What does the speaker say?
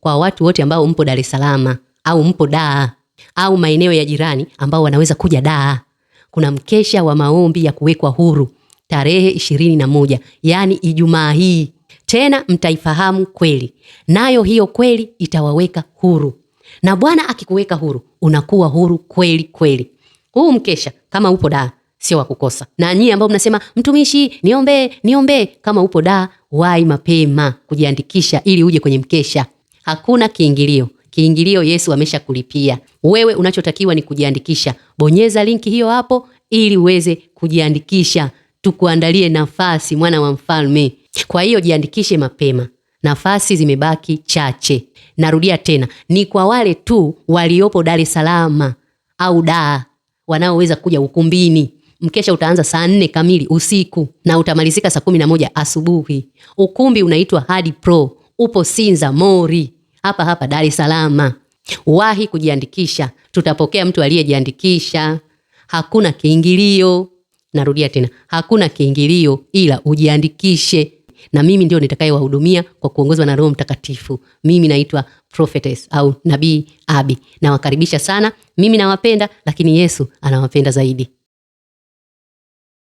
kwa watu wote ambao mpo Dar es Salaam au mpo Dar au maeneo ya jirani ambao wanaweza kuja Dar. Kuna mkesha wa maombi ya kuwekwa huru tarehe 21, yani Ijumaa hii. Tena mtaifahamu kweli, nayo hiyo kweli itawaweka huru. Na Bwana akikuweka huru, unakuwa huru kweli kweli. Huu mkesha kama upo Dar sio wa kukosa. Na nyinyi ambao mnasema mtumishi niombe, kama upo Dar wahi mapema kujiandikisha ili uje kwenye mkesha. Hakuna kiingilio. Kiingilio Yesu ameshakulipia. Wewe unachotakiwa ni kujiandikisha. Bonyeza linki hiyo hapo ili uweze kujiandikisha. Tukuandalie nafasi, mwana wa mfalme. Kwa hiyo jiandikishe mapema. Nafasi zimebaki chache. Narudia tena, ni kwa wale tu waliopo Dar es Salaam au Dar wanaoweza kuja ukumbini. Mkesha utaanza saa 4 kamili usiku na utamalizika saa 11 asubuhi. Ukumbi unaitwa Hadi Pro. Upo Sinza Mori. Hapa Dar es Salaam. Wahi kujiandikisha. Tutapokea mtu aliyejiandikisha. Hakuna kiingilio. Narudia tena, hakuna kiingilio ila ujiandikishe. Na mimi ndio nitakayewahudumia kwa kuongozwa na Roho Mtakatifu. Mimi naitwa Prophetess au Nabii Abby. Nawakaribisha sana. Mimi nawapenda, lakini Yesu anawapenda zaidi.